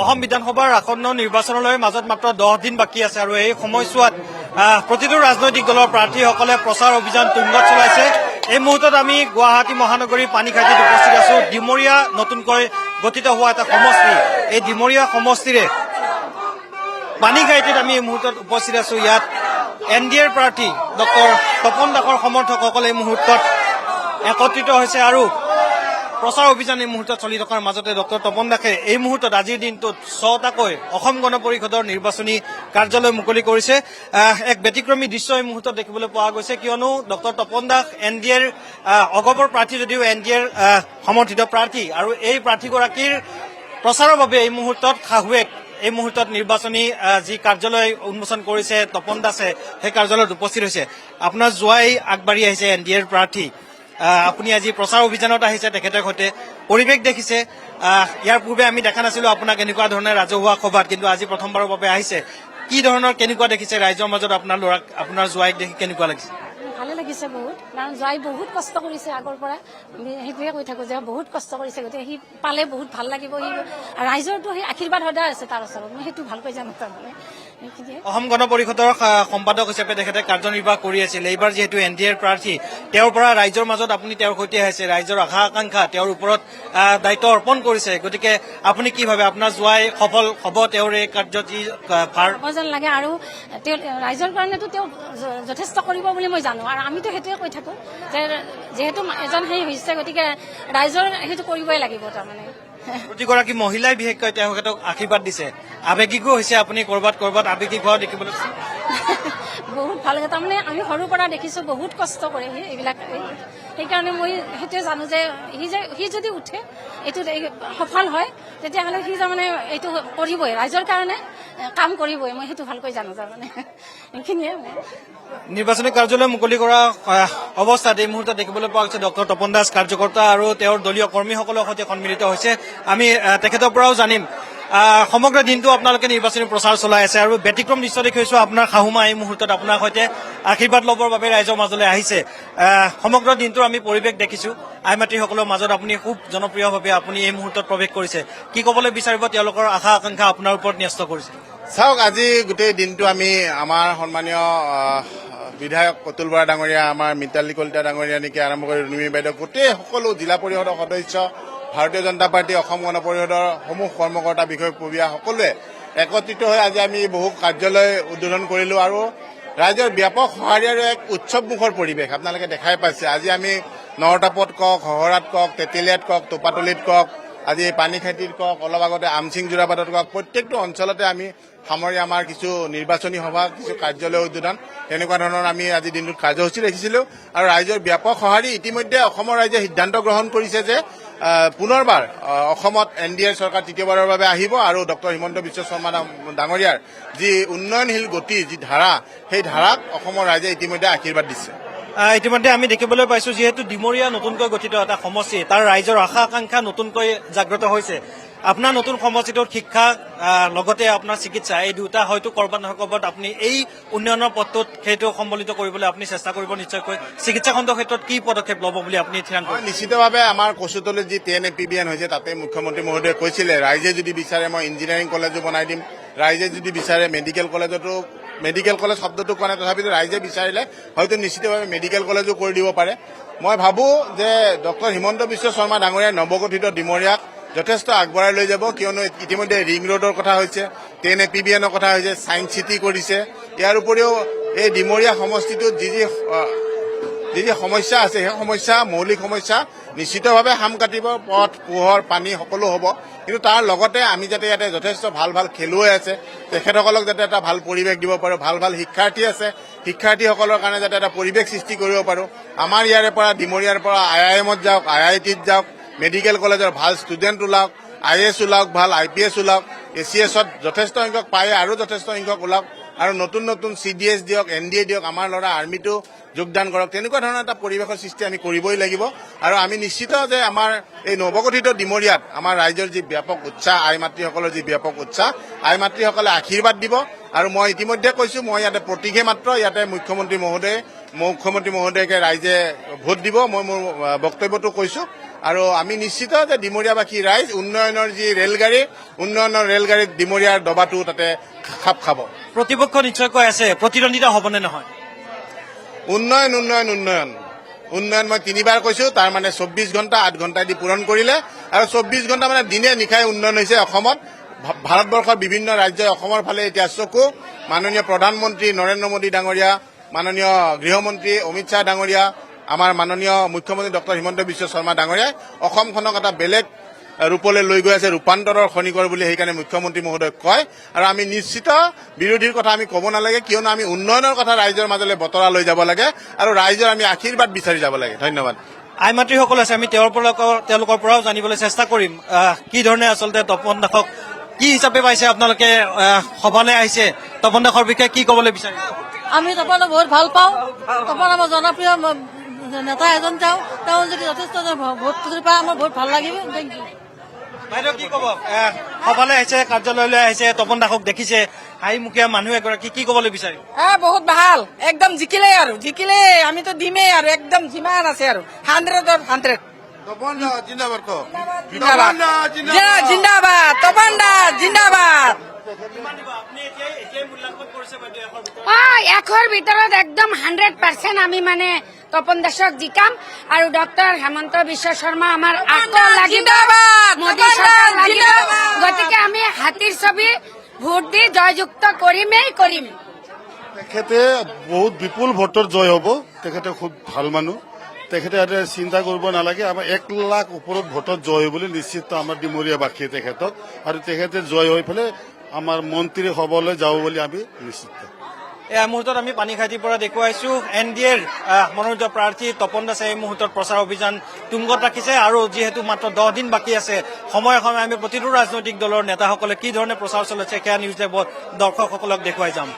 অসম বিধানসভাৰ আসন্ন নিৰ্বাচনলৈ মাজত মাত্ৰ 10 দিন বাকী আছে আৰু এই সময়ছোৱাত প্ৰতিটো ৰাজনৈতিক দলৰ প্ৰাৰ্থীসকলে প্ৰচাৰ অভিযান তুংগত চলাইছে। এই মুহূৰ্তত আমি গুৱাহাটী মহানগৰীৰ পানীখাইটিত উপস্থিত আছো। ডিমৰীয়া নতুনকৈ গঠিত হোৱা এটা সমষ্টি, এই ডিমৰীয়া সমষ্টিৰে পানীখাইটিত আমি এই মুহূৰ্তত উপস্থিত আছো। ইয়াত NDAৰ প্ৰাৰ্থী ডক্টৰ তপন দাসৰ সমৰ্থকসকলে এই মুহূৰ্তত একত্ৰিত হৈছে আৰু প্ৰচাৰ অভিযান এই মুহূৰ্তত চলি থকাৰ মাজতে ডক্টৰ তপন দাসে এই মুহূৰ্তত আজিৰ দিনটোত 6টাকৈ অসম গণ পৰিষদৰ নিৰ্বাচনী কাৰ্যালয় মুকলি কৰিছে। এক ব্যতিক্ৰমী দৃশ্য এই মুহূৰ্তত দেখিবলৈ পোৱা গৈছে, কিয়নো ডক্টৰ তপন দাস NDAৰ অগপৰ প্ৰাৰ্থী যদিও NDAৰ সমৰ্থিত প্ৰাৰ্থী আৰু এই প্ৰাৰ্থীগৰাকীৰ প্ৰচাৰৰ বাবে এই মুহূৰ্তত শাহুৱেক এই মুহূৰ্তত নিৰ্বাচনী যি কাৰ্যালয় উন্মোচন কৰিছে তপন দাসে সেই কাৰ্যালয়ত উপস্থিত হৈছে। আপোনাৰ জোৱাই আগবাঢ়ি আহিছে NDAৰ প্ৰাৰ্থী, আপুনি আজি প্ৰচাৰ অভিযানত আহিছে, তেখেতৰ সৈতে পৰিৱেশ দেখিছে। ইয়াৰ পূৰ্বে আমি দেখা নাছিলো আপোনাক এনেকুৱা ধৰণৰ ৰাজহুৱা সভাত, কিন্তু আজি প্ৰথমবাৰৰ বাবে আহিছে। কি ধৰণৰ কেনেকুৱা দেখিছে ৰাইজৰ মাজত আপোনাৰ ল'ৰাক, আপোনাৰ জোৱাইক দেখি কেনেকুৱা লাগিছে? ভালে লাগিছে বহুত, কাৰণ জোৱাই বহুত কষ্ট কৰিছে আগৰ পৰা, সেইটোৱে কৈ থাকো যে বহুত কষ্ট কৰিছে, গতিকে সি পালে বহুত ভাল লাগিব। সি ৰাইজৰটো সেই আশীৰ্বাদ সদায় আছে তাৰ ওচৰত, মই সেইটো ভালকৈ জানো। তাৰমানে অসম গণ পৰিষদৰ সম্পাদক হিচাপে তেখেতে কাৰ্যনিৰ্বাহ কৰি আছিল। এইবাৰ যিহেতু NDAৰ প্ৰাৰ্থী, তেওঁৰ পৰা ৰাইজৰ মাজত আপুনি তেওঁৰ সৈতে আহিছে, ৰাইজৰ আশা আকাংক্ষা তেওঁৰ ওপৰত দায়িত্ব অৰ্পণ কৰিছে। গতিকে আপুনি কি ভাবে, আপোনাৰ জোৱাই সফল হ'ব তেওঁৰ এই কাৰ্যটি ভাৰ যেন লাগে? আৰু তেওঁ ৰাইজৰ কাৰণেতো তেওঁ যথেষ্ট কৰিব বুলি মই জানো, আৰু আমিতো সেইটোৱে কৈ থাকো যে যিহেতু এজন সেই হৈছে, গতিকে ৰাইজৰ সেইটো কৰিবই লাগিব। তাৰমানে প্ৰতিগৰাকী মহিলাই বিশেষকৈ তেখেতক আশীৰ্বাদ দিছে, আৱেগিকো হৈছে। আপুনি কৰবাত আৱেগিক হোৱা দেখিবলৈ পাইছে? বহুত ভাল লাগে। তাৰমানে আমি সৰুৰ পৰা দেখিছো বহুত কষ্ট কৰে সি এইবিলাক, সেইকাৰণে মই সেইটোৱে জানো যে সি যদি উঠে এইটোত সফল হয়, তেতিয়াহ'লে সি তাৰমানে এইটো কৰিবই, ৰাইজৰ কাৰণে কাম কৰিবই, মই সেইটো ভালকৈ জানো। তাৰমানে এইখিনিয়ে নিৰ্বাচনী কাৰ্যালয় মুকলি কৰা অৱস্থাত এই মুহূৰ্তত দেখিবলৈ পোৱা গৈছে ডক্টৰ তপন দাস কাৰ্যকৰ্তা আৰু তেওঁৰ দলীয় কৰ্মীসকলৰ সৈতে সন্মিলিত হৈছে। আমি তেখেতৰ পৰাও জানিম, সমগ্ৰ দিনটো আপোনালোকে নিৰ্বাচনী প্ৰচাৰ চলাই আছে আৰু ব্যতিক্ৰম দৃশ্য দেখিছো। আপোনাৰ শাহুমা এই মুহূৰ্তত আপোনাৰ সৈতে আশীৰ্বাদ ল'বৰ বাবে ৰাইজৰ মাজলৈ আহিছে। সমগ্ৰ দিনটো আমি পৰিৱেশ দেখিছো, আই মাতৃসকলৰ মাজত আপুনি খুব জনপ্ৰিয়ভাৱে আপুনি এই মুহূৰ্তত প্ৰৱেশ কৰিছে। কি ক'বলৈ বিচাৰিব, তেওঁলোকৰ আশা আকাংক্ষা আপোনাৰ ওপৰত ন্যস্ত কৰিছে? চাওক, আজি গোটেই দিনটো আমি আমাৰ সন্মানীয় বিধায়ক অতুল বৰা ডাঙৰীয়া, আমাৰ মিতালী কলিতা ডাঙৰীয়া নেকি আৰম্ভ কৰি ৰুণুমী বাইদেউ, গোটেই সকলো জিলা পৰিষদৰ সদস্য, ভাৰতীয় জনতা পাৰ্টী অসম গণ পৰিষদৰ সমূহ কৰ্মকৰ্তা, বিষয়ববীয়া সকলোৱে একত্ৰিত হৈ আজি আমি বহু কাৰ্যালয় উদ্বোধন কৰিলো আৰু ৰাইজৰ ব্যাপক সঁহাৰি আৰু এক উৎসৱমুখৰ পৰিৱেশ আপোনালোকে দেখাই পাইছে। আজি আমি নৰতাপত কওক, হহৰাত কওক, তেতেলিয়াত কওক, টোপাতলিত কওক, আজি পানীখাইটিত কওক, অলপ আগতে আমচিং যোৰাবাটত কওক, প্ৰত্যেকটো অঞ্চলতে আমি সামৰি আমাৰ কিছু নিৰ্বাচনী সভা, কিছু কাৰ্যালয় উদ্বোধন, তেনেকুৱা ধৰণৰ আমি আজি দিনটোত কাৰ্যসূচী ৰাখিছিলো আৰু ৰাইজৰ ব্যাপক সঁহাৰি। ইতিমধ্যে অসমৰ ৰাইজে সিদ্ধান্ত গ্ৰহণ কৰিছে যে পুনৰবাৰ অসমত NDAৰ চৰকাৰ তৃতীয়বাৰৰ বাবে আহিব আৰু ডক্টৰ হিমন্ত বিশ্ব শৰ্মা ডাঙৰীয়াৰ যি উন্নয়নশীল গতি, যি ধাৰা, সেই ধাৰাক অসমৰ ৰাইজে ইতিমধ্যে আশীৰ্বাদ দিছে। ইতিমধ্যে আমি দেখিবলৈ পাইছো, যিহেতু ডিমৰীয়া নতুনকৈ গঠিত এটা সমষ্টি, তাৰ ৰাইজৰ আশা আকাংক্ষা নতুনকৈ জাগ্ৰত হৈছে। আপোনাৰ নতুন সমষ্টিটোত শিক্ষা লগতে আপোনাৰ চিকিৎসা, এই দুটা হয়তো কৰবাত নহয় কৰবাত আপুনি এই উন্নয়নৰ পথটোত সেইটো সম্বলিত কৰিবলৈ আপুনি চেষ্টা কৰিব নিশ্চয়কৈ। চিকিৎসা খণ্ডৰ ক্ষেত্ৰত কি পদক্ষেপ ল'ব বুলি আপুনি থিৰাং কৰে? নিশ্চিতভাৱে আমাৰ কচুতলিত যি TNAPBN হৈছে, তাতে মুখ্যমন্ত্ৰী মহোদয়ে কৈছিলে ৰাইজে যদি বিচাৰে মই ইঞ্জিনিয়াৰিং কলেজো বনাই দিম, ৰাইজে যদি বিচাৰে মেডিকেল কলেজতো, মেডিকেল কলেজ শব্দটো কোৱা নাই, তথাপিতো ৰাইজে বিচাৰিলে হয়তো নিশ্চিতভাৱে মেডিকেল কলেজো কৰি দিব পাৰে। মই ভাবো যে ডক্টৰ হিমন্ত বিশ্ব শৰ্মা ডাঙৰীয়াই নৱগঠিত ডিমৰীয়াক যথেষ্ট আগবঢ়াই লৈ যাব, কিয়নো ইতিমধ্যে ৰিং ৰোডৰ কথা হৈছে, TNAPBNৰ কথা হৈছে, ছায়েন্স চিটি কৰিছে। ইয়াৰ উপৰিও এই ডিমৰীয়া সমষ্টিটোত যি যি সমস্যা আছে, সেই সমস্যা, মৌলিক সমস্যা নিশ্চিতভাৱে হাম কাটিব, পথ, পোহৰ, পানী সকলো হ'ব। কিন্তু তাৰ লগতে আমি যাতে ইয়াতে যথেষ্ট ভাল ভাল খেলুৱৈ আছে, তেখেতসকলক যাতে এটা ভাল পৰিৱেশ দিব পাৰোঁ, ভাল ভাল শিক্ষাৰ্থী আছে, শিক্ষাৰ্থীসকলৰ কাৰণে যাতে এটা পৰিৱেশ সৃষ্টি কৰিব পাৰোঁ। আমাৰ ইয়াৰে পৰা ডিমৰীয়াৰ পৰা IIMত যাওক, IITত যাওক, মেডিকেল কলেজৰ ভাল ষ্টুডেণ্ট ওলাওক, IAS ওলাওক, ভাল IPS ওলাওক, ACSত যথেষ্ট সংখ্যক পায় আৰু যথেষ্ট সংখ্যক ওলাওক, আৰু নতুন নতুন CDS দিয়ক, NDA দিয়ক, আমাৰ ল'ৰা আৰ্মিটো যোগদান কৰক, তেনেকুৱা ধৰণৰ এটা পৰিৱেশৰ সৃষ্টি আমি কৰিবই লাগিব। আৰু আমি নিশ্চিত যে আমাৰ এই নৱগঠিত ডিমৰীয়াত আমাৰ ৰাইজৰ যি ব্যাপক উৎসাহ, আই মাতৃসকলৰ যি ব্যাপক উৎসাহ, আই মাতৃসকলে আশীৰ্বাদ দিব। আৰু মই ইতিমধ্যে কৈছো, মই ইয়াতে প্ৰতীকে মাত্ৰ ইয়াতে মুখ্যমন্ত্ৰী মহোদয়কে ৰাইজে ভোট দিব, মই মোৰ বক্তব্যটো কৈছো। আৰু আমি নিশ্চিত যে ডিমৰীয়াবাসী ৰাইজ উন্নয়নৰ যি ৰেলগাড়ীত ডিমৰীয়াৰ দবাটো তাতে খাপ খাব। প্ৰতিপক্ষ নিশ্চয় কৈ আছে প্ৰতিদ্বন্দ্বিতা হ'বনে নহয়? উন্নয়ন মই 3বাৰ কৈছো, তাৰ মানে 24 ঘণ্টা 8 ঘণ্টা দি পূৰণ কৰিলে। আৰু 24 ঘণ্টা মানে দিনে নিশাই উন্নয়ন হৈছে অসমত। ভাৰতবৰ্ষৰ বিভিন্ন ৰাজ্যই অসমৰ ফালে এতিয়া চকু। মাননীয় প্ৰধানমন্ত্ৰী নৰেন্দ্ৰ মোদী ডাঙৰীয়া, মাননীয় গৃহমন্ত্ৰী অমিত শ্বাহ ডাঙৰীয়া, আমাৰ মাননীয় মুখ্যমন্ত্ৰী ডক্টৰ হিমন্ত বিশ্ব শৰ্মা ডাঙৰীয়াই অসমখনক এটা বেলেগ ৰূপলৈ লৈ গৈ আছে, ৰূপান্তৰৰ খনিকৰ বুলি সেইকাৰণে মুখ্যমন্ত্ৰী মহোদয়ক কয়। আৰু আমি নিশ্চিত বিৰোধীৰ কথা আমি ক'ব নালাগে, কিয়নো আমি উন্নয়নৰ কথা ৰাইজৰ মাজলৈ বতৰা লৈ যাব লাগে আৰু ৰাইজৰ আমি আশীৰ্বাদ বিচাৰি যাব লাগে। ধন্যবাদ। আই মাতৃসকল আছে, আমি তেওঁলোকৰ পৰাও জানিবলৈ চেষ্টা কৰিম কি ধৰণে আচলতে তপন দাসক কি হিচাপে পাইছে আপোনালোকে, সভালৈ আহিছে, তপন দাসৰ বিষয়ে কি ক'বলৈ বিচাৰিব? আমি তপনক বহুত ভাল পাওঁ। তপন আমাৰ জনপ্ৰিয় নেতা এজন, তেওঁ যদি যথেষ্ট ভোট পায় আমাৰ বহুত ভাল লাগিব। Thank you. বাইদেউ কি ক'ব? সভালৈ আহিছে, কাৰ্যালয়লৈ আহিছে, তপন দাসক দেখিছে, হাঁহিমুখীয়া মানুহ এগৰাকী, কি ক'বলৈ বিচাৰিব? বহুত ভাল, একদম জিকিলে আমিতো দিমেই আৰু একদম যিমান আছে আৰু 100 তপন দা জিন্দাবাদ কওক। জিন্দাবাদ, তপন দা জিন্দাবাদ। 100ৰ ভিতৰত একদম 100% আমি মানে তপন দাসক জিকাম। আৰু ডক্টৰ হেমন্ত বিশ্ব শৰ্মা আমাৰ আকৌ লাগিব, মোদী চৰকাৰ লাগিব। গতিকে আমি হাতীৰ ছবি ভোট দি জয়যুক্ত কৰিম। তেখেতে বহুত বিপুল ভোটত জয় হ'ব। তেখেতে খুব ভাল মানুহ, তেখেতে চিন্তা কৰিব নালাগে। আমাৰ 1 লাখ ওপৰত ভোটত জয় বুলি নিশ্চিত আমাৰ ডিমৰীয়াবাসীয়ে তেখেতক, আৰু তেখেতে জয় হৈ পেলাই আমাৰ মন্ত্ৰী হ'বলৈ যাব বুলি আমি নিশ্চিত। এই মুহূৰ্তত আমি পানীখাইটিৰ পৰা দেখুৱাইছো NDAৰ মনোনীত প্ৰাৰ্থী তপন দাসে এই মুহূৰ্তত প্ৰচাৰ অভিযান তুংগত ৰাখিছে। আৰু যিহেতু মাত্ৰ 10 দিন বাকী আছে, সময়ে আমি প্ৰতিটো ৰাজনৈতিক দলৰ নেতাসকলে কি ধৰণে প্ৰচাৰ চলাইছে সেয়া নিউজ লাইভত দৰ্শকসকলক দেখুৱাই যাম।